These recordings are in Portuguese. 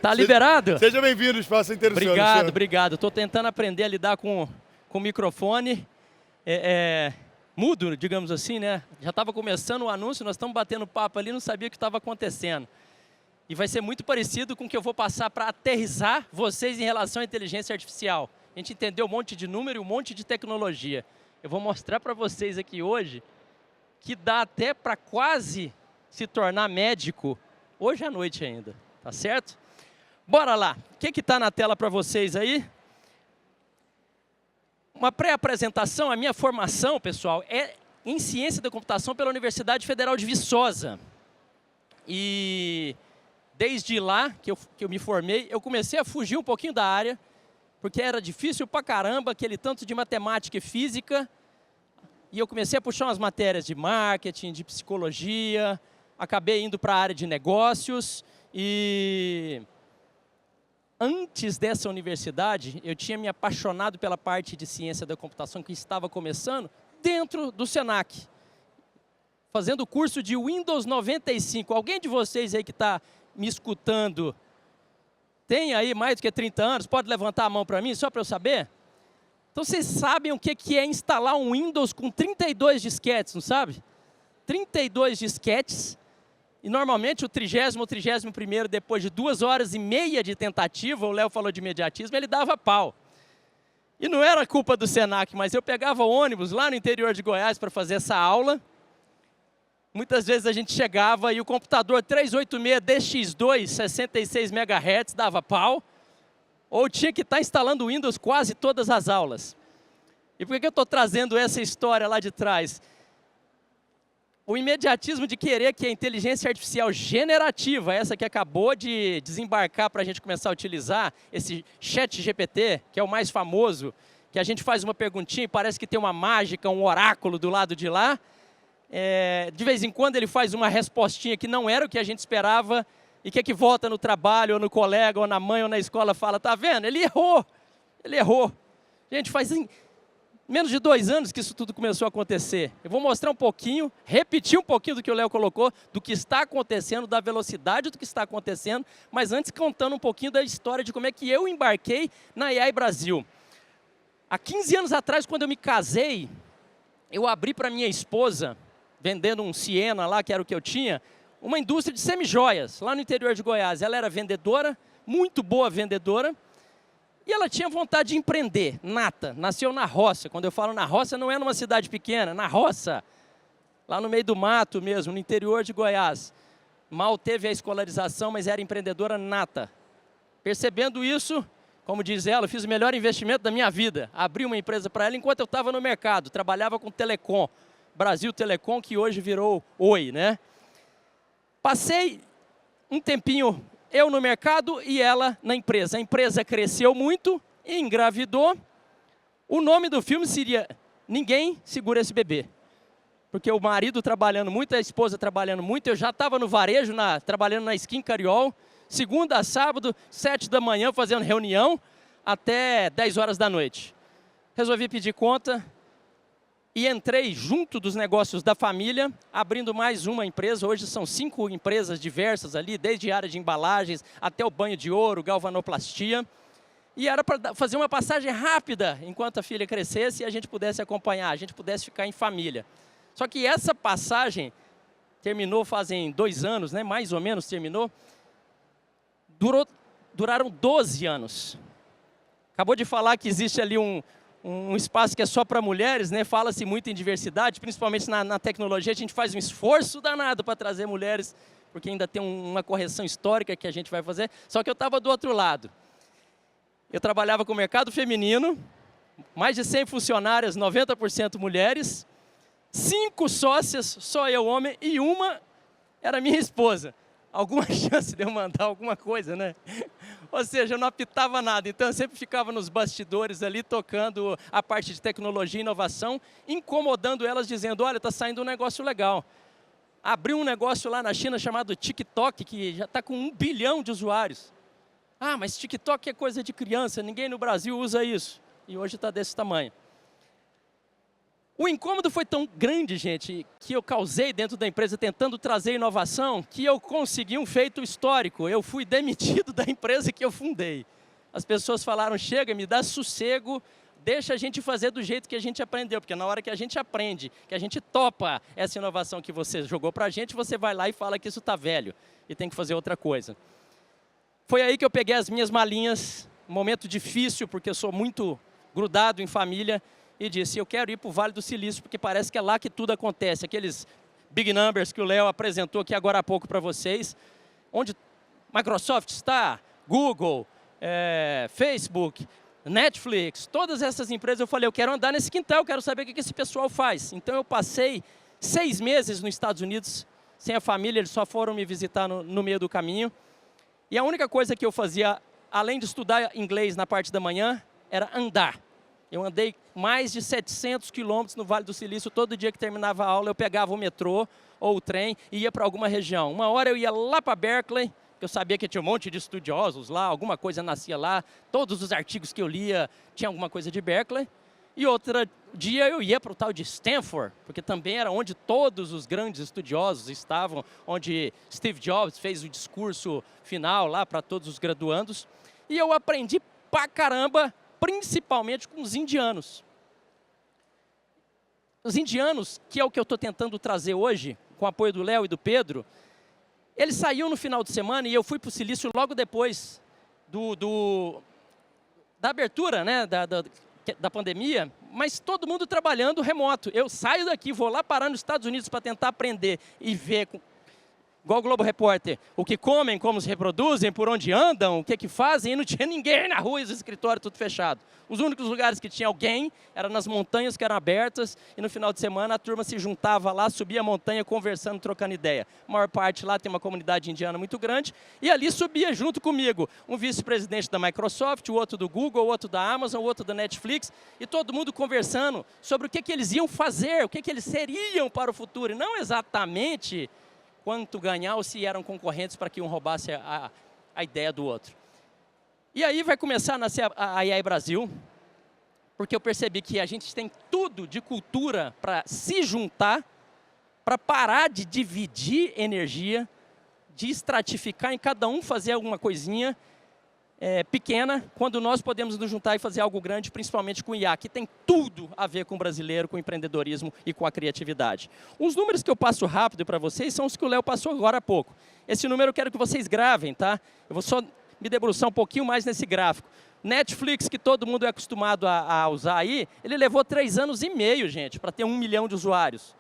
Tá liberado? Seja bem-vindo, o espaço é interessante. Obrigado, obrigado. Estou tentando aprender a lidar com o microfone. Mudo, digamos assim, né? Já estava começando o anúncio, nós estamos batendo papo ali, não sabia o que estava acontecendo. E vai ser muito parecido com o que eu vou passar para aterrissar vocês em relação à inteligência artificial. A gente entendeu um monte de número e um monte de tecnologia. Eu vou mostrar para vocês aqui hoje que dá até para quase se tornar médico hoje à noite ainda, tá certo? Bora lá. O que está na tela para vocês aí? Uma pré-apresentação, a minha formação, pessoal, é em Ciência da Computação pela Universidade Federal de Viçosa. E desde lá que eu me formei, eu comecei a fugir um pouquinho da área, porque era difícil pra caramba, aquele tanto de matemática e física, e eu comecei a puxar umas matérias de marketing, de psicologia, acabei indo para a área de negócios, e antes dessa universidade, eu tinha me apaixonado pela parte de ciência da computação que estava começando dentro do Senac, fazendo o curso de Windows 95. Alguém de vocês aí que está me escutando tem aí mais do que 30 anos? Pode levantar a mão para mim, só para eu saber? Então, vocês sabem o que é instalar um Windows com 32 disquetes, não sabe? 32 disquetes. E normalmente o 30º ou 31º, depois de 2h30 de tentativa, o Léo falou de imediatismo, ele dava pau. E não era culpa do Senac, mas eu pegava ônibus lá no interior de Goiás para fazer essa aula. Muitas vezes a gente chegava e o computador 386 DX2, 66 MHz, dava pau. Ou tinha que estar instalando o Windows quase todas as aulas. E por que eu estou trazendo essa história lá de trás? O imediatismo de querer que a inteligência artificial generativa, essa que acabou de desembarcar para a gente começar a utilizar, esse chat GPT, que é o mais famoso, que a gente faz uma perguntinha e parece que tem uma mágica, um oráculo do lado de lá. De vez em quando ele faz uma respostinha que não era o que a gente esperava e que volta no trabalho, ou no colega, ou na mãe, ou na escola, fala, tá vendo? Ele errou, ele errou. Gente, faz menos de 2 anos que isso tudo começou a acontecer. Eu vou mostrar um pouquinho, repetir um pouquinho do que o Léo colocou, do que está acontecendo, da velocidade do que está acontecendo, mas antes contando um pouquinho da história de como é que eu embarquei na AI Brasil. Há 15 anos atrás, quando eu me casei, eu abri para minha esposa, vendendo um Siena lá, que era o que eu tinha, uma indústria de semijoias, lá no interior de Goiás. Ela era vendedora, muito boa vendedora, e ela tinha vontade de empreender, nata, nasceu na roça. Quando eu falo na roça, não é numa cidade pequena, na roça, lá no meio do mato mesmo, no interior de Goiás. Mal teve a escolarização, mas era empreendedora nata. Percebendo isso, como diz ela, eu fiz o melhor investimento da minha vida. Abri uma empresa para ela enquanto eu estava no mercado, trabalhava com Telecom, Brasil Telecom, que hoje virou Oi, né? Passei um tempinho eu no mercado e ela na empresa. A empresa cresceu muito, engravidou. O nome do filme seria Ninguém Segura Esse Bebê. Porque o marido trabalhando muito, a esposa trabalhando muito, eu já estava no varejo, trabalhando na Skin Cariol, segunda a sábado, 7 da manhã, fazendo reunião, até 10 horas da noite. Resolvi pedir conta e entrei junto dos negócios da família, abrindo mais uma empresa. Hoje são 5 empresas diversas ali, desde a área de embalagens até o banho de ouro, galvanoplastia. E era para fazer uma passagem rápida, enquanto a filha crescesse e a gente pudesse acompanhar, a gente pudesse ficar em família. Só que essa passagem terminou fazem 2 anos, né? Mais ou menos terminou. Duraram 12 anos. Acabou de falar que existe ali um espaço que é só para mulheres, né? Fala-se muito em diversidade, principalmente na tecnologia. A gente faz um esforço danado para trazer mulheres, porque ainda tem uma correção histórica que a gente vai fazer. Só que eu estava do outro lado. Eu trabalhava com o mercado feminino, mais de 100 funcionárias, 90% mulheres, 5 sócias, só eu homem, e uma era minha esposa. Alguma chance de eu mandar alguma coisa, né? Ou seja, eu não apitava nada, então eu sempre ficava nos bastidores ali, tocando a parte de tecnologia e inovação, incomodando elas, dizendo, olha, está saindo um negócio legal. Abriu um negócio lá na China chamado TikTok, que já está com 1 bilhão de usuários. Ah, mas TikTok é coisa de criança, ninguém no Brasil usa isso. E hoje está desse tamanho. O incômodo foi tão grande, gente, que eu causei dentro da empresa tentando trazer inovação, que eu consegui um feito histórico. Eu fui demitido da empresa que eu fundei. As pessoas falaram, chega, me dá sossego, deixa a gente fazer do jeito que a gente aprendeu. Porque na hora que a gente aprende, que a gente topa essa inovação que você jogou para a gente, você vai lá e fala que isso está velho e tem que fazer outra coisa. Foi aí que eu peguei as minhas malinhas, um momento difícil, porque eu sou muito grudado em família, e disse, eu quero ir para o Vale do Silício, porque parece que é lá que tudo acontece. Aqueles big numbers que o Léo apresentou aqui agora há pouco para vocês, onde Microsoft está, Google, Facebook, Netflix, todas essas empresas, eu falei, eu quero andar nesse quintal, eu quero saber o que esse pessoal faz. Então eu passei 6 meses nos Estados Unidos, sem a família, eles só foram me visitar no meio do caminho. E a única coisa que eu fazia, além de estudar inglês na parte da manhã, era andar. Eu andei mais de 700 quilômetros no Vale do Silício. Todo dia que terminava a aula, eu pegava o metrô ou o trem e ia para alguma região. Uma hora eu ia lá para Berkeley, que eu sabia que tinha um monte de estudiosos lá, alguma coisa nascia lá. Todos os artigos que eu lia tinha alguma coisa de Berkeley. E outro dia eu ia para o tal de Stanford, porque também era onde todos os grandes estudiosos estavam, onde Steve Jobs fez o discurso final lá para todos os graduandos. E eu aprendi pra caramba, principalmente com os indianos. Os indianos, que é o que eu estou tentando trazer hoje, com o apoio do Léo e do Pedro, eles saíram no final de semana e eu fui para o Silício logo depois da abertura, né, da pandemia, mas todo mundo trabalhando remoto. Eu saio daqui, vou lá parar nos Estados Unidos para tentar aprender e ver, igual o Globo Repórter, o que comem, como se reproduzem, por onde andam, o que fazem, e não tinha ninguém na rua e os escritórios tudo fechado. Os únicos lugares que tinha alguém eram nas montanhas que eram abertas, e no final de semana a turma se juntava lá, subia a montanha, conversando, trocando ideia. A maior parte lá tem uma comunidade indiana muito grande, e ali subia junto comigo um vice-presidente da Microsoft, o outro do Google, o outro da Amazon, o outro da Netflix, e todo mundo conversando sobre o que eles iam fazer, o que eles seriam para o futuro, e não exatamente quanto ganhar ou se eram concorrentes para que um roubasse a ideia do outro. E aí vai começar a nascer a AI Brasil, porque eu percebi que a gente tem tudo de cultura para se juntar, para parar de dividir energia, de estratificar em cada um fazer alguma coisinha pequena, quando nós podemos nos juntar e fazer algo grande, principalmente com o IA, que tem tudo a ver com o brasileiro, com o empreendedorismo e com a criatividade. Os números que eu passo rápido para vocês são os que o Léo passou agora há pouco. Esse número eu quero que vocês gravem, tá? Eu vou só me debruçar um pouquinho mais nesse gráfico. Netflix, que todo mundo é acostumado a usar aí, ele levou 3 anos e meio, gente, para ter 1 milhão de usuários.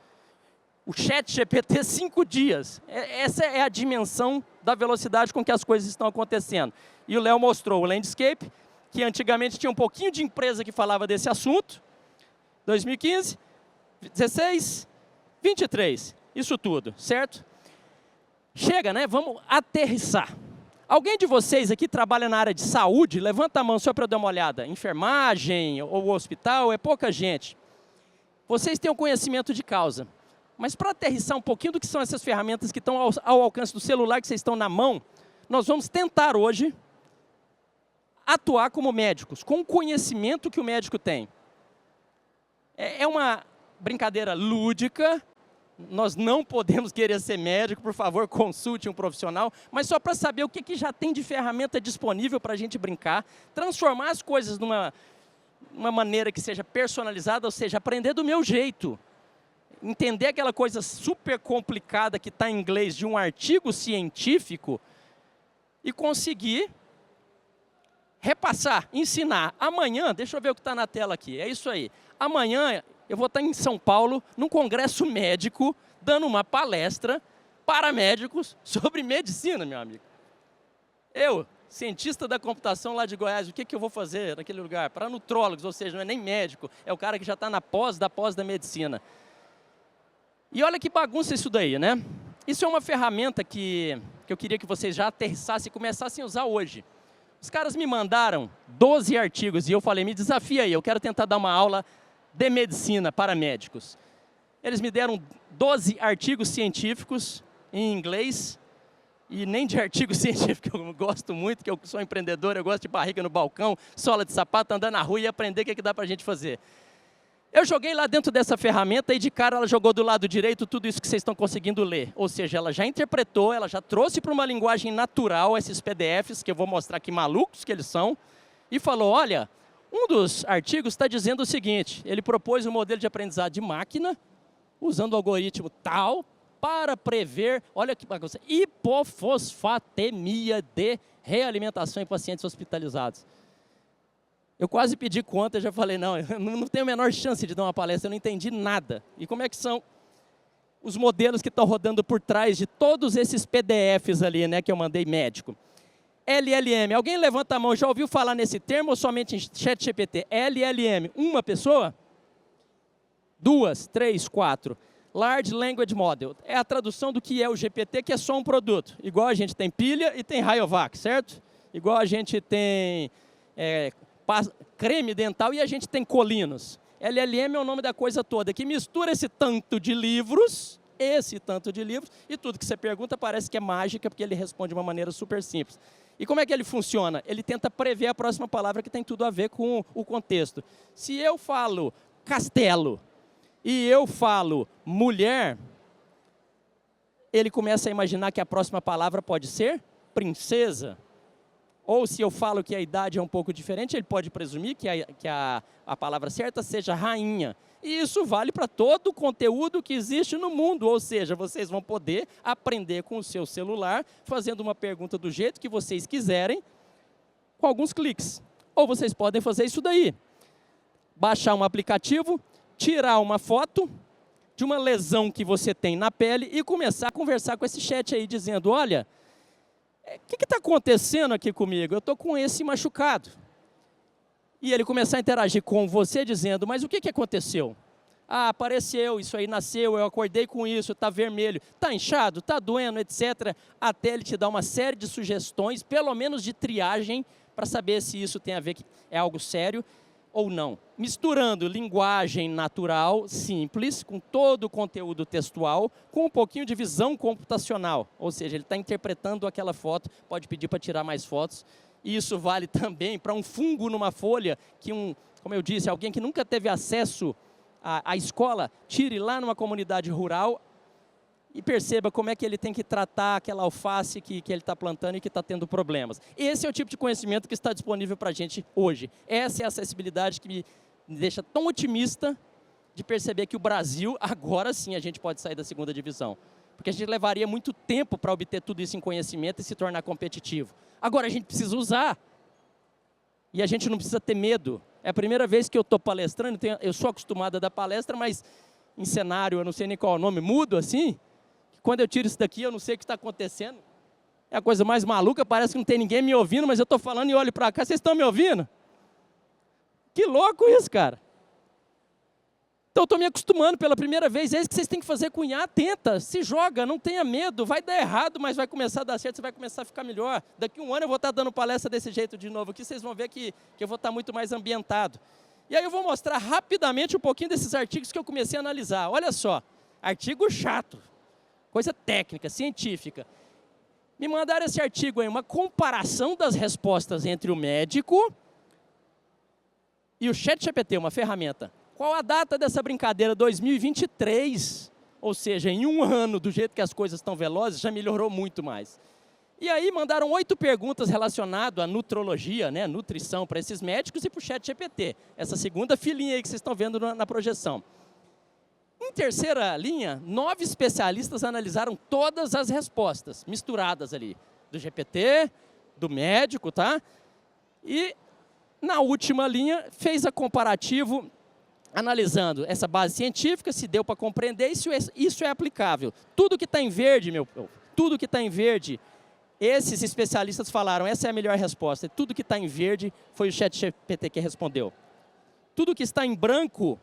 O ChatGPT, 5 dias. Essa é a dimensão da velocidade com que as coisas estão acontecendo. E o Léo mostrou o Landscape, que antigamente tinha um pouquinho de empresa que falava desse assunto. 2015, 16, 23. Isso tudo, certo? Chega, né? Vamos aterrissar. Alguém de vocês aqui trabalha na área de saúde? Levanta a mão só para eu dar uma olhada. Enfermagem ou hospital, é pouca gente. Vocês têm o conhecimento de causa. Mas para aterrissar um pouquinho do que são essas ferramentas que estão ao alcance do celular, que vocês estão na mão, nós vamos tentar hoje atuar como médicos, com o conhecimento que o médico tem. É uma brincadeira lúdica, nós não podemos querer ser médico, por favor, consulte um profissional, mas só para saber o que já tem de ferramenta disponível para a gente brincar, transformar as coisas numa maneira que seja personalizada, ou seja, aprender do meu jeito. Entender aquela coisa super complicada que está em inglês de um artigo científico e conseguir repassar, ensinar. Amanhã, deixa eu ver o que está na tela aqui, é isso aí. Amanhã eu vou estar em São Paulo, num congresso médico, dando uma palestra para médicos sobre medicina, meu amigo. Eu, cientista da computação lá de Goiás, o que eu vou fazer naquele lugar? Para nutrólogos, ou seja, não é nem médico, é o cara que já está na pós da medicina. E olha que bagunça isso daí, né? Isso é uma ferramenta que eu queria que vocês já aterrissassem e começassem a usar hoje. Os caras me mandaram 12 artigos e eu falei, me desafia aí, eu quero tentar dar uma aula de medicina para médicos. Eles me deram 12 artigos científicos em inglês, e nem de artigo científico eu gosto muito, que eu sou empreendedor, eu gosto de barriga no balcão, sola de sapato, andar na rua e aprender o que dá para a gente fazer. Eu joguei lá dentro dessa ferramenta e de cara ela jogou do lado direito tudo isso que vocês estão conseguindo ler. Ou seja, ela já interpretou, ela já trouxe para uma linguagem natural esses PDFs, que eu vou mostrar que malucos que eles são, e falou, olha, um dos artigos está dizendo o seguinte, ele propôs um modelo de aprendizado de máquina, usando o algoritmo tal, para prever, olha que bagunça, hipofosfatemia de realimentação em pacientes hospitalizados. Eu quase pedi conta, já falei, não, eu não tenho a menor chance de dar uma palestra, eu não entendi nada. E como é que são os modelos que estão rodando por trás de todos esses PDFs ali, né, que eu mandei médico? LLM, alguém levanta a mão, já ouviu falar nesse termo ou somente em ChatGPT? LLM, uma pessoa? 2, 3, 4. Large Language Model, é a tradução do que é o GPT, que é só um produto. Igual a gente tem pilha e tem Rayovac, certo? Igual a gente tem creme dental e a gente tem colinos. LLM é o nome da coisa toda, que mistura esse tanto de livros, e tudo que você pergunta parece que é mágica, porque ele responde de uma maneira super simples. E como é que ele funciona? Ele tenta prever a próxima palavra que tem tudo a ver com o contexto. Se eu falo castelo e eu falo mulher, ele começa a imaginar que a próxima palavra pode ser princesa. Ou se eu falo que a idade é um pouco diferente, ele pode presumir que a palavra certa seja rainha. E isso vale para todo o conteúdo que existe no mundo. Ou seja, vocês vão poder aprender com o seu celular, fazendo uma pergunta do jeito que vocês quiserem, com alguns cliques. Ou vocês podem fazer isso daí. Baixar um aplicativo, tirar uma foto de uma lesão que você tem na pele e começar a conversar com esse chat aí, dizendo, olha, o que está acontecendo aqui comigo? Eu estou com esse machucado. E ele começar a interagir com você dizendo, mas o que aconteceu? Ah, apareceu, isso aí nasceu, eu acordei com isso, está vermelho, está inchado, está doendo, etc. Até ele te dar uma série de sugestões, pelo menos de triagem, para saber se isso tem a ver, é algo sério ou não. Misturando linguagem natural, simples, com todo o conteúdo textual, com um pouquinho de visão computacional. Ou seja, ele está interpretando aquela foto, pode pedir para tirar mais fotos. E isso vale também para um fungo numa folha, que como eu disse, alguém que nunca teve acesso à escola, tire lá numa comunidade rural e perceba como é que ele tem que tratar aquela alface que ele está plantando e que está tendo problemas. Esse é o tipo de conhecimento que está disponível para a gente hoje. Essa é a acessibilidade que me deixa tão otimista de perceber que o Brasil, agora sim, a gente pode sair da segunda divisão. Porque a gente levaria muito tempo para obter tudo isso em conhecimento e se tornar competitivo. Agora a gente precisa usar. E a gente não precisa ter medo. É a primeira vez que eu estou palestrando, eu sou acostumado a dar palestra, mas em cenário, eu não sei nem qual é o nome, mudo assim. Quando eu tiro isso daqui, eu não sei o que está acontecendo. É a coisa mais maluca, parece que não tem ninguém me ouvindo, mas eu estou falando e olho para cá, vocês estão me ouvindo? Que louco isso, cara. Então, eu estou me acostumando pela primeira vez, é isso que vocês têm que fazer com IA, tenta, se joga, não tenha medo, vai dar errado, mas vai começar a dar certo, você vai começar a ficar melhor. Daqui a um ano eu vou estar dando palestra desse jeito de novo aqui, vocês vão ver que eu vou estar muito mais ambientado. E aí eu vou mostrar rapidamente um pouquinho desses artigos que eu comecei a analisar. Olha só, artigo chato. Coisa técnica, científica. Me mandaram esse artigo aí, uma comparação das respostas entre o médico e o ChatGPT, uma ferramenta. Qual a data dessa brincadeira? 2023. Ou seja, em um ano, do jeito que as coisas estão velozes, já melhorou muito mais. E aí mandaram 8 perguntas relacionadas à nutrologia, né, nutrição para esses médicos e para o ChatGPT. Essa segunda filinha aí que vocês estão vendo na projeção. Em terceira linha, 9 especialistas analisaram todas as respostas, misturadas ali, do GPT, do médico, tá? E na última linha, fez a comparativo, analisando essa base científica, se deu para compreender, isso é aplicável. Tudo que está em verde, meu povo, tudo que está em verde, esses especialistas falaram, essa é a melhor resposta. Tudo que está em verde foi o ChatGPT que respondeu. Tudo que está em branco,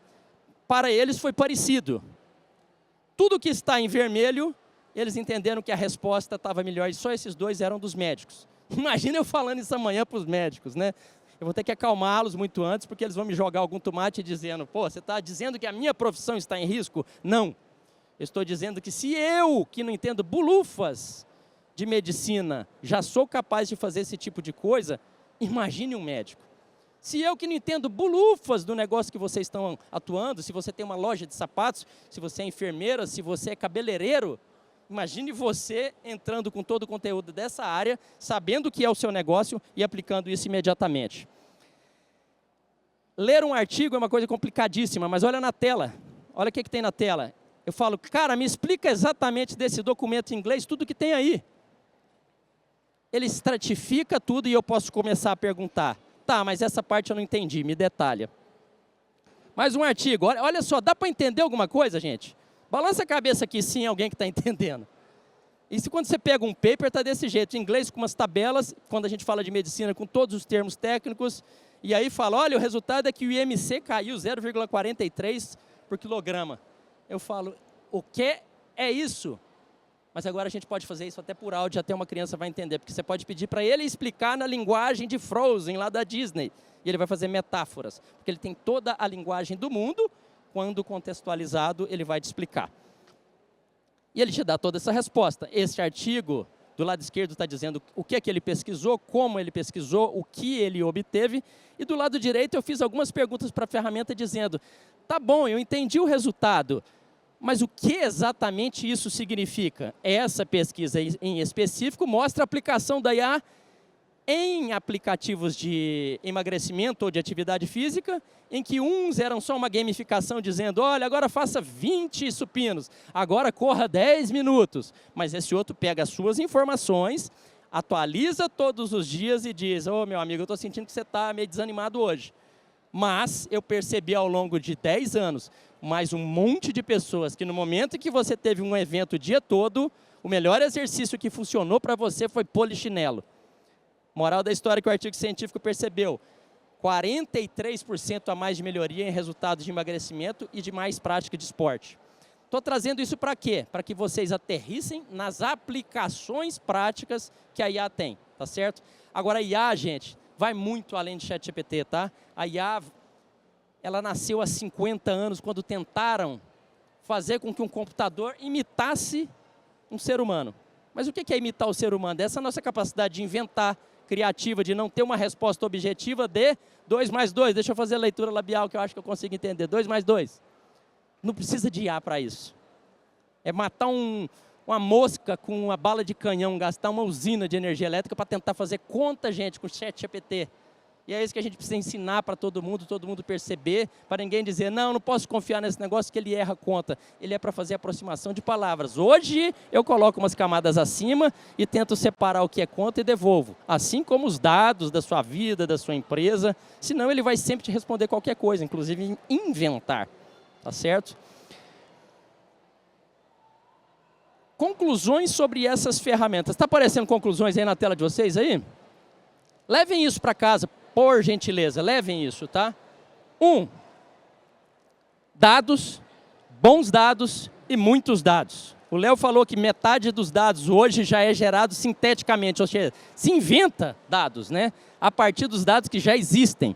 para eles foi parecido. Tudo que está em vermelho, eles entenderam que a resposta estava melhor e só esses 2 eram dos médicos. Imagina eu falando isso amanhã para os médicos, né? Eu vou ter que acalmá-los muito antes, porque eles vão me jogar algum tomate dizendo, pô, você está dizendo que a minha profissão está em risco? Não. Eu estou dizendo que se eu, que não entendo bulufas de medicina, já sou capaz de fazer esse tipo de coisa, imagine um médico. Se eu que não entendo bulufas do negócio que vocês estão atuando, se você tem uma loja de sapatos, se você é enfermeira, se você é cabeleireiro, imagine você entrando com todo o conteúdo dessa área, sabendo o que é o seu negócio e aplicando isso imediatamente. Ler um artigo é uma coisa complicadíssima, mas olha na tela. Olha o que tem na tela. Eu falo, cara, me explica exatamente desse documento em inglês, tudo que tem aí. Ele estratifica tudo e eu posso começar a perguntar. Tá, mas essa parte eu não entendi, me detalha. Mais um artigo, olha só, dá para entender alguma coisa, gente? Balança a cabeça aqui, sim, alguém que está entendendo. Isso quando você pega um paper, está desse jeito, em inglês com umas tabelas, quando a gente fala de medicina, com todos os termos técnicos, e aí fala, olha, o resultado é que o IMC caiu 0,43 por quilograma. Eu falo, o que é isso? Mas agora a gente pode fazer isso até por áudio, até uma criança vai entender, porque você pode pedir para ele explicar na linguagem de Frozen, lá da Disney, e ele vai fazer metáforas, porque ele tem toda a linguagem do mundo, quando contextualizado, ele vai te explicar. E ele te dá toda essa resposta. Este artigo, do lado esquerdo, está dizendo o que é que ele pesquisou, como ele pesquisou, o que ele obteve, e do lado direito eu fiz algumas perguntas para a ferramenta dizendo, tá bom, eu entendi o resultado, mas o que exatamente isso significa? Essa pesquisa em específico mostra a aplicação da IA em aplicativos de emagrecimento ou de atividade física, em que uns eram só uma gamificação dizendo, olha, agora faça 20 supinos, agora corra 10 minutos. Mas esse outro pega as suas informações, atualiza todos os dias e diz, ô meu amigo, eu estou sentindo que você está meio desanimado hoje. Mas eu percebi ao longo de 10 anos, mais um monte de pessoas que no momento em que você teve um evento o dia todo, o melhor exercício que funcionou para você foi polichinelo. Moral da história que o artigo científico percebeu, 43% a mais de melhoria em resultados de emagrecimento e de mais prática de esporte. Estou trazendo isso para quê? Para que vocês aterrissem nas aplicações práticas que a IA tem, tá certo? Agora a IA, gente, vai muito além de ChatGPT, tá? A IA, ela nasceu há 50 anos, quando tentaram fazer com que um computador imitasse um ser humano. Mas o que é imitar o ser humano? Essa nossa capacidade de inventar, criativa, de não ter uma resposta objetiva de 2 mais 2. Deixa eu fazer a leitura labial que eu acho que eu consigo entender. 2 mais 2. Não precisa de IA para isso. É matar uma mosca com uma bala de canhão, gastar uma usina de energia elétrica para tentar fazer conta, gente, com o ChatGPT. E é isso que a gente precisa ensinar para todo mundo perceber, para ninguém dizer, não posso confiar nesse negócio que ele erra a conta. Ele é para fazer aproximação de palavras. Hoje eu coloco umas camadas acima e tento separar o que é conta e devolvo. Assim como os dados da sua vida, da sua empresa, senão ele vai sempre te responder qualquer coisa, inclusive inventar, tá certo? Conclusões sobre essas ferramentas. Está aparecendo conclusões aí na tela de vocês aí? Levem isso para casa. Por gentileza, levem isso, tá? 1. Dados, bons dados e muitos dados. O Léo falou que metade dos dados hoje já é gerado sinteticamente, ou seja, se inventa dados, né? A partir dos dados que já existem.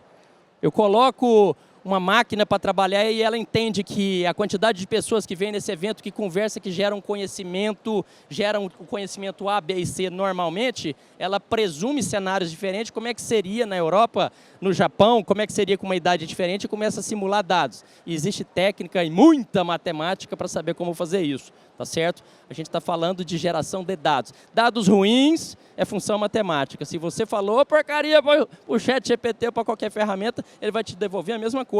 Eu coloco uma máquina para trabalhar e ela entende que a quantidade de pessoas que vêm nesse evento, que conversa, que geram conhecimento, geram o conhecimento A, B e C normalmente, ela presume cenários diferentes, como é que seria na Europa, no Japão, como é que seria com uma idade diferente e começa a simular dados. E existe técnica e muita matemática para saber como fazer isso, tá certo? A gente está falando de geração de dados. Dados ruins é função matemática. Se você falou porcaria para o ChatGPT ou para qualquer ferramenta, ele vai te devolver a mesma coisa.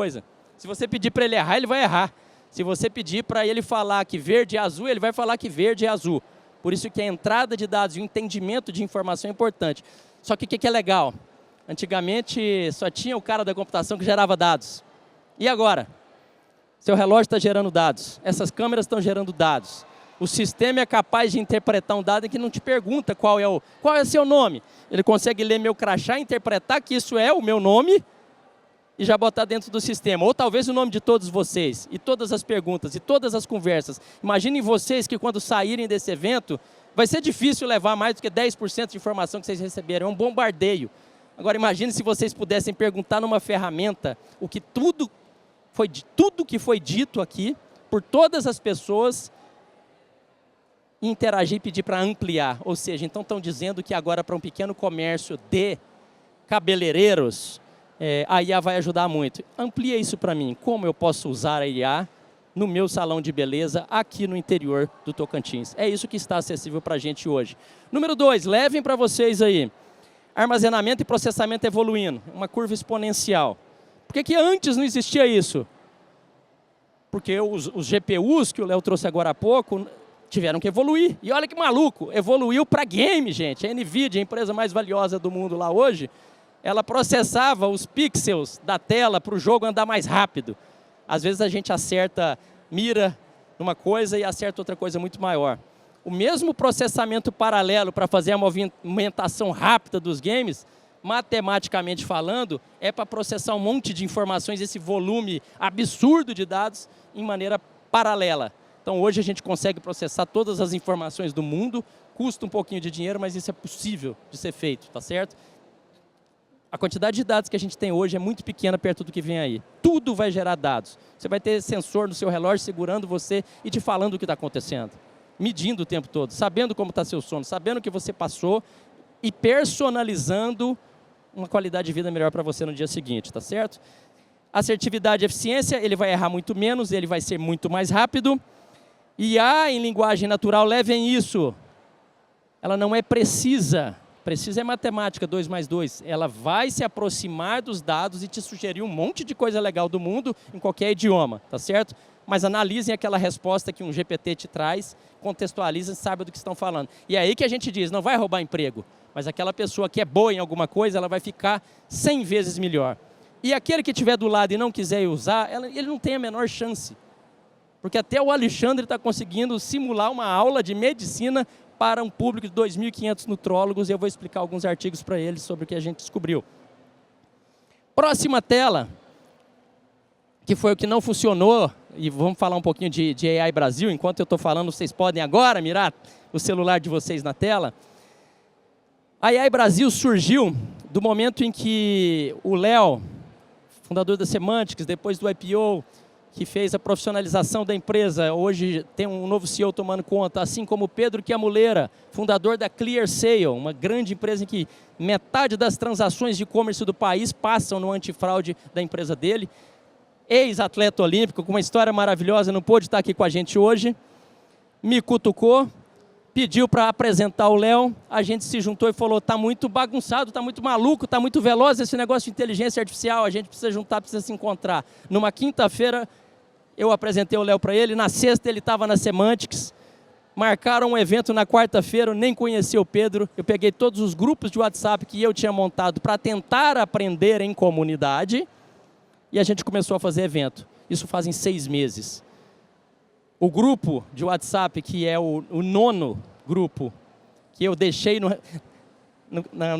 Se você pedir para ele errar, ele vai errar. Se você pedir para ele falar que verde é azul, ele vai falar que verde é azul. Por isso que a entrada de dados e o entendimento de informação é importante. Só que o que é legal? Antigamente só tinha o cara da computação que gerava dados. E agora? Seu relógio está gerando dados. Essas câmeras estão gerando dados. O sistema é capaz de interpretar um dado que não te pergunta qual é seu nome. Ele consegue ler meu crachá, interpretar que isso é o meu nome e já botar dentro do sistema. Ou talvez o nome de todos vocês, e todas as perguntas, e todas as conversas. Imaginem vocês que quando saírem desse evento, vai ser difícil levar mais do que 10% de informação que vocês receberam. É um bombardeio. Agora imagine se vocês pudessem perguntar numa ferramenta tudo que foi dito aqui, por todas as pessoas, e interagir e pedir para ampliar. Ou seja, então estão dizendo que agora para um pequeno comércio de cabeleireiros, a IA vai ajudar muito. Amplia isso para mim. Como eu posso usar a IA no meu salão de beleza aqui no interior do Tocantins? É isso que está acessível para a gente hoje. Número 2, levem para vocês aí. Armazenamento e processamento evoluindo. Uma curva exponencial. Por que antes não existia isso? Porque os GPUs que o Léo trouxe agora há pouco tiveram que evoluir. E olha que maluco, evoluiu para game, gente. A NVIDIA, a empresa mais valiosa do mundo lá hoje, ela processava os pixels da tela para o jogo andar mais rápido. Às vezes a gente acerta, mira numa coisa e acerta outra coisa muito maior. O mesmo processamento paralelo para fazer a movimentação rápida dos games, matematicamente falando, é para processar um monte de informações, esse volume absurdo de dados, em maneira paralela. Então, hoje a gente consegue processar todas as informações do mundo, custa um pouquinho de dinheiro, mas isso é possível de ser feito, tá certo? A quantidade de dados que a gente tem hoje é muito pequena perto do que vem aí. Tudo vai gerar dados. Você vai ter sensor no seu relógio segurando você e te falando o que está acontecendo. Medindo o tempo todo, sabendo como está seu sono, sabendo o que você passou e personalizando uma qualidade de vida melhor para você no dia seguinte, tá certo? Assertividade e eficiência, ele vai errar muito menos, ele vai ser muito mais rápido. IA em linguagem natural, levem isso. Ela não é precisa. Precisa é matemática, 2 mais 2. Ela vai se aproximar dos dados e te sugerir um monte de coisa legal do mundo em qualquer idioma, tá certo? Mas analisem aquela resposta que um GPT te traz, contextualizem, saibam do que estão falando. E é aí que a gente diz, não vai roubar emprego, mas aquela pessoa que é boa em alguma coisa, ela vai ficar 100 vezes melhor. E aquele que estiver do lado e não quiser usar, ele não tem a menor chance. Porque até o Alexandre está conseguindo simular uma aula de medicina para um público de 2.500 nutrólogos, e eu vou explicar alguns artigos para eles sobre o que a gente descobriu. Próxima tela, que foi o que não funcionou, e vamos falar um pouquinho de AI Brasil. Enquanto eu estou falando, vocês podem agora mirar o celular de vocês na tela. A AI Brasil surgiu do momento em que o Léo, fundador da Semantics, depois do IPO, que fez a profissionalização da empresa, hoje tem um novo CEO tomando conta, assim como o Pedro Chiamuleira, fundador da ClearSale, uma grande empresa em que metade das transações de e-commerce do país passam no antifraude da empresa dele. Ex-atleta olímpico, com uma história maravilhosa, não pôde estar aqui com a gente hoje, me cutucou, pediu para apresentar o Léo, a gente se juntou e falou, está muito bagunçado, está muito maluco, está muito veloz esse negócio de inteligência artificial, a gente precisa juntar, precisa se encontrar. Numa quinta-feira, eu apresentei o Léo para ele, na sexta ele estava na Semantics, marcaram um evento na quarta-feira, eu nem conhecia o Pedro, eu peguei todos os grupos de WhatsApp que eu tinha montado para tentar aprender em comunidade, e a gente começou a fazer evento. Isso fazem 6 meses. O grupo de WhatsApp, que é o 9º grupo, que eu deixei no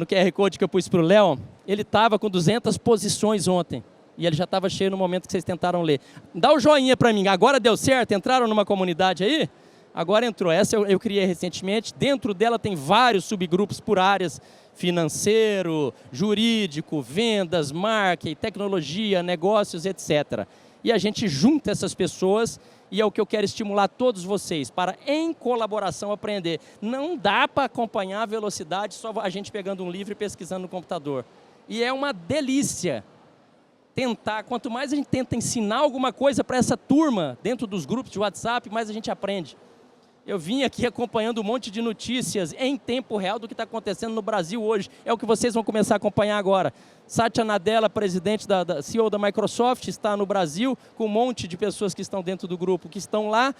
QR Code que eu pus para o Léo, ele estava com 200 posições ontem. E ele já estava cheio no momento que vocês tentaram ler. Dá o joinha para mim, agora deu certo? Entraram numa comunidade aí? Agora entrou. Essa eu criei recentemente. Dentro dela tem vários subgrupos por áreas: financeiro, jurídico, vendas, marketing, tecnologia, negócios, etc. E a gente junta essas pessoas e é o que eu quero estimular todos vocês, para em colaboração aprender. Não dá para acompanhar a velocidade só a gente pegando um livro e pesquisando no computador. E é uma delícia tentar, quanto mais a gente tenta ensinar alguma coisa para essa turma, dentro dos grupos de WhatsApp, mais a gente aprende. Eu vim aqui acompanhando um monte de notícias em tempo real do que está acontecendo no Brasil hoje. É o que vocês vão começar a acompanhar agora. Satya Nadella, presidente da CEO da Microsoft, está no Brasil, com um monte de pessoas que estão dentro do grupo, que estão lá.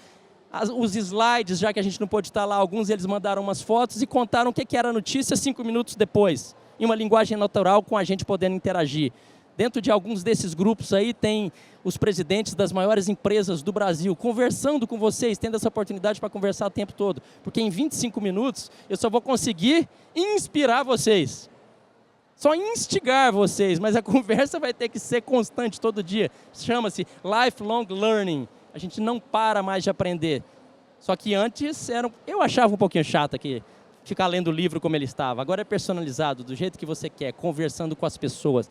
Os slides, já que a gente não pôde estar lá, alguns eles mandaram umas fotos e contaram o que era a notícia 5 minutos depois, em uma linguagem natural, com a gente podendo interagir. Dentro de alguns desses grupos aí tem os presidentes das maiores empresas do Brasil conversando com vocês, tendo essa oportunidade para conversar o tempo todo. Porque em 25 minutos eu só vou conseguir inspirar vocês. Só instigar vocês, mas a conversa vai ter que ser constante todo dia. Chama-se lifelong learning. A gente não para mais de aprender. Só que antes eu achava um pouquinho chato aqui, ficar lendo o livro como ele estava. Agora é personalizado, do jeito que você quer, conversando com as pessoas.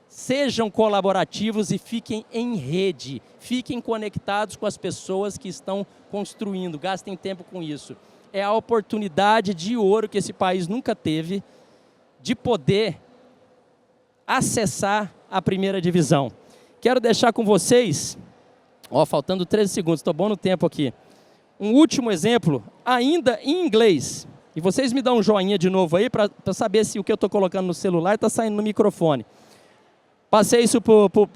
Sejam colaborativos e fiquem em rede. Fiquem conectados com as pessoas que estão construindo. Gastem tempo com isso. É a oportunidade de ouro que esse país nunca teve de poder acessar a primeira divisão. Quero deixar com vocês, faltando 13 segundos, estou bom no tempo aqui, um último exemplo, ainda em inglês. E vocês me dão um joinha de novo aí para saber se o que eu estou colocando no celular está saindo no microfone. Passei isso para o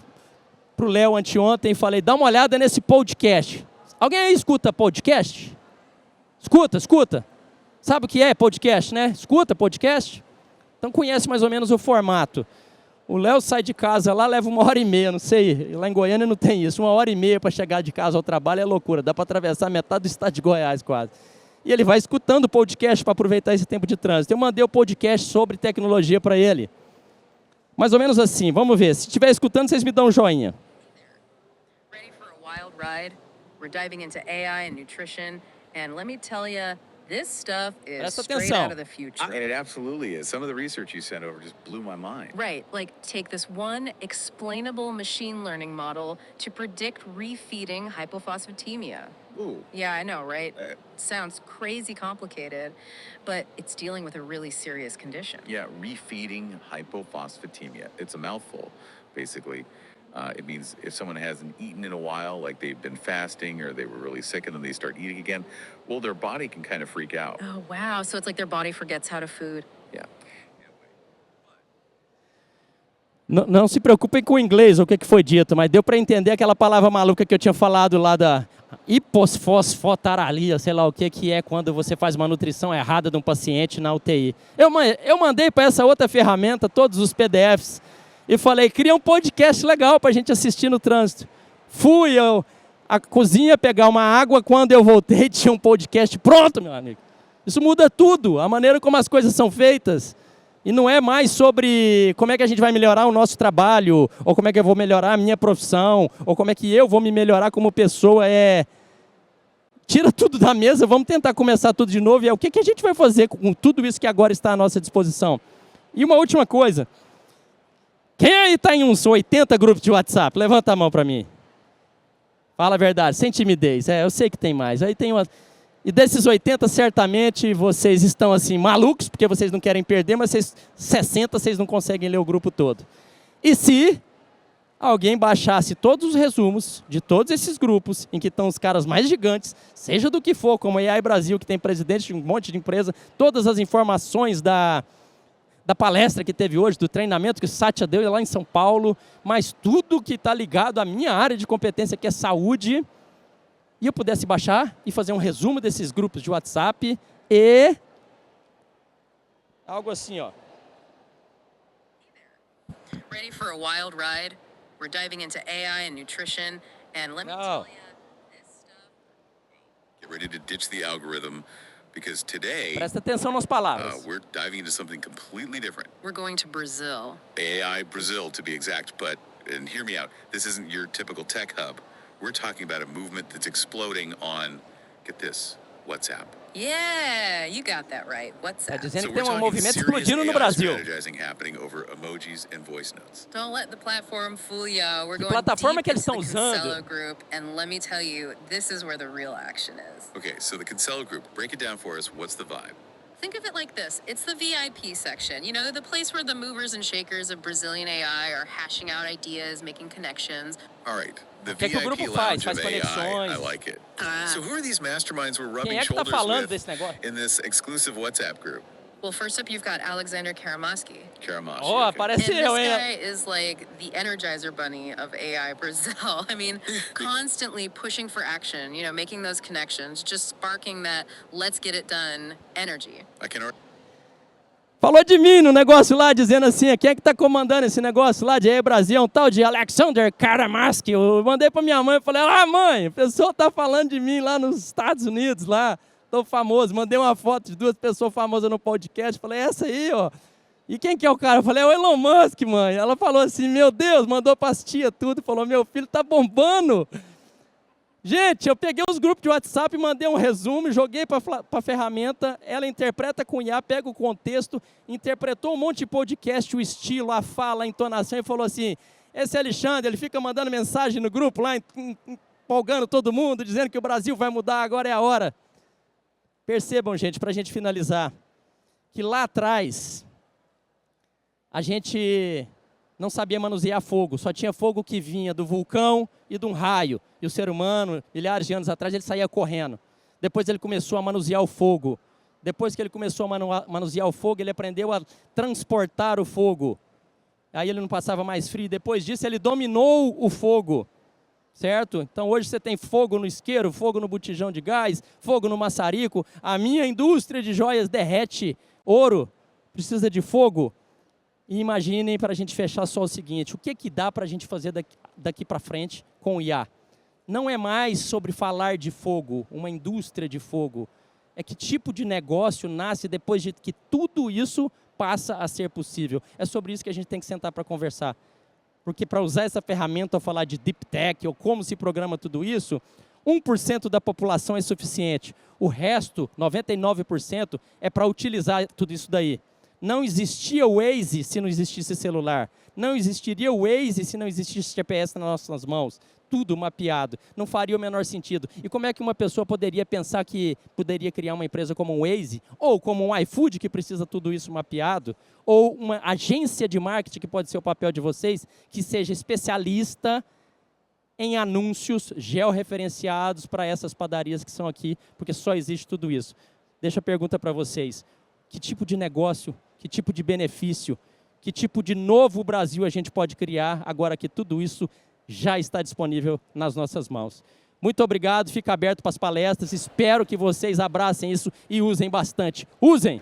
Léo anteontem e falei, dá uma olhada nesse podcast. Alguém aí escuta podcast? Escuta. Sabe o que é podcast, né? Escuta podcast? Então conhece mais ou menos o formato. O Léo sai de casa lá, leva 1h30, não sei, lá em Goiânia não tem isso, 1h30 para chegar de casa ao trabalho é loucura, dá para atravessar metade do estado de Goiás quase. E ele vai escutando o podcast para aproveitar esse tempo de trânsito. Eu mandei o podcast sobre tecnologia para ele. Mais ou menos assim, vamos ver. Se estiver escutando, vocês me dão um joinha. Ready for a wild ride? We're diving into AI and nutrition, and let me tell you, this stuff is straight out of the future. It absolutely is. Some of the research you sent over just blew my mind. Right, like take this one explainable machine learning model to predict refeeding hypophosphatemia. Ooh. Yeah, I know, right? Sounds crazy complicated, but it's dealing with a really serious condition. Yeah, refeeding hypophosphatemia. It's a mouthful, basically. It means if someone hasn't eaten in a while, like they've been fasting or they were really sick and then they start eating again, well, their body can kind of freak out. Oh, wow. So it's like their body forgets how to food. Yeah. Não se preocupem com o inglês, o que foi dito, mas deu para entender aquela palavra maluca que eu tinha falado lá da hiposfosfotaralia, sei lá o que é quando você faz uma nutrição errada de um paciente na UTI. Eu mandei para essa outra ferramenta todos os PDFs e falei, cria um podcast legal para a gente assistir no trânsito. Fui à cozinha pegar uma água, quando eu voltei tinha um podcast pronto, meu amigo. Isso muda tudo, a maneira como as coisas são feitas. E não é mais sobre como é que a gente vai melhorar o nosso trabalho, ou como é que eu vou melhorar a minha profissão, ou como é que eu vou me melhorar como pessoa. Tira tudo da mesa, vamos tentar começar tudo de novo. E o que a gente vai fazer com tudo isso que agora está à nossa disposição? E uma última coisa. Quem aí está em uns 80 grupos de WhatsApp? Levanta a mão para mim. Fala a verdade, sem timidez. Eu sei que tem mais. Aí tem E desses 80, certamente, vocês estão assim, malucos, porque vocês não querem perder, mas 60 vocês não conseguem ler o grupo todo. E se alguém baixasse todos os resumos de todos esses grupos, em que estão os caras mais gigantes, seja do que for, como a AI Brasil, que tem presidente de um monte de empresa, todas as informações da palestra que teve hoje, do treinamento que o Satya deu lá em São Paulo, mas tudo que está ligado à minha área de competência, que é saúde, e eu pudesse baixar e fazer um resumo desses grupos de WhatsApp e algo assim, ó. Ready for a wild ride? We're diving into AI and nutrition, and let me tell you, this stuff. Get ready to ditch the algorithm because today Presta atenção nas palavras. we're diving into something completely different. We're going to Brazil. AI Brazil, to be exact, and hear me out, this isn't your typical tech hub. We're talking about a movement that's exploding on, get this, WhatsApp. Yeah, you got that right. Está WhatsApp. dizendo So que we're tem um talking movimento serious explodindo no AI Brasil. strategizing happening over emojis and voice notes. Don't let the platform fool you. We're Que going plataforma deep que eles into the estão usando? Kinsella group, and let me tell you, this is where the real action is. Okay, so the Kinsella group, break it down for us. What's the vibe? Think of it like this. It's the VIP section. You know, the place where the movers and shakers of Brazilian AI are hashing out ideas, making connections. All right, the que o VIP grupo faz? lounge Faz of AI, conexões. I like it. So who are these masterminds we're Quem rubbing é que está shoulders falando with desse negócio? in this exclusive WhatsApp group? Well, first up, you've got Alexander Karamasky. Karamashi. Ó, okay. And apareceu, this hein? guy is like the Energizer Bunny of AI Brazil. I mean, constantly pushing for action, you know, making those connections, just sparking that let's get it done energy. I can already Falou de mim no negócio lá, dizendo assim, quem é que está comandando esse negócio lá de AI Brasil? Um tal de Alexander Karamasky. Eu mandei para minha mãe e falei, mãe, o pessoal está falando de mim lá nos Estados Unidos, lá, estou famoso. Mandei uma foto de 2 pessoas famosas no podcast, falei, essa aí, ó. E quem que é o cara? Eu falei, é o Elon Musk, mãe. Ela falou assim, meu Deus, mandou para as tia tudo, falou, meu filho está bombando. Gente, eu peguei os grupos de WhatsApp, mandei um resumo, joguei para a ferramenta, ela interpreta com IA, pega o contexto, interpretou um monte de podcast, o estilo, a fala, a entonação, e falou assim, esse Alexandre, ele fica mandando mensagem no grupo lá, empolgando todo mundo, dizendo que o Brasil vai mudar, agora é a hora. Percebam, gente, para a gente finalizar, que lá atrás, a gente não sabia manusear fogo, só tinha fogo que vinha do vulcão e de um raio. E o ser humano, milhares de anos atrás, ele saía correndo. Depois ele começou a manusear o fogo. Depois que ele começou a manusear o fogo, ele aprendeu a transportar o fogo. Aí ele não passava mais frio. Depois disso, ele dominou o fogo. Certo? Então hoje você tem fogo no isqueiro, fogo no botijão de gás, fogo no maçarico. A minha indústria de joias derrete ouro. Precisa de fogo. E imaginem, para a gente fechar, só o seguinte: o que dá para a gente fazer daqui para frente com o IA? Não é mais sobre falar de fogo, uma indústria de fogo. É que tipo de negócio nasce depois de que tudo isso passa a ser possível. É sobre isso que a gente tem que sentar para conversar. Porque para usar essa ferramenta, ao falar de Deep Tech, ou como se programa tudo isso, 1% da população é suficiente. O resto, 99%, é para utilizar tudo isso daí. Não existia o Waze se não existisse celular. Não existiria o Waze se não existisse GPS nas nossas mãos. Tudo mapeado. Não faria o menor sentido. E como é que uma pessoa poderia pensar que poderia criar uma empresa como um Waze, ou como um iFood, que precisa tudo isso mapeado, ou uma agência de marketing, que pode ser o papel de vocês, que seja especialista em anúncios georreferenciados para essas padarias que são aqui, porque só existe tudo isso. Deixa a pergunta para vocês. Que tipo de negócio, que tipo de benefício, que tipo de novo Brasil a gente pode criar agora que tudo isso já está disponível nas nossas mãos? Muito obrigado, fica aberto para as palestras, espero que vocês abracem isso e usem bastante. Usem!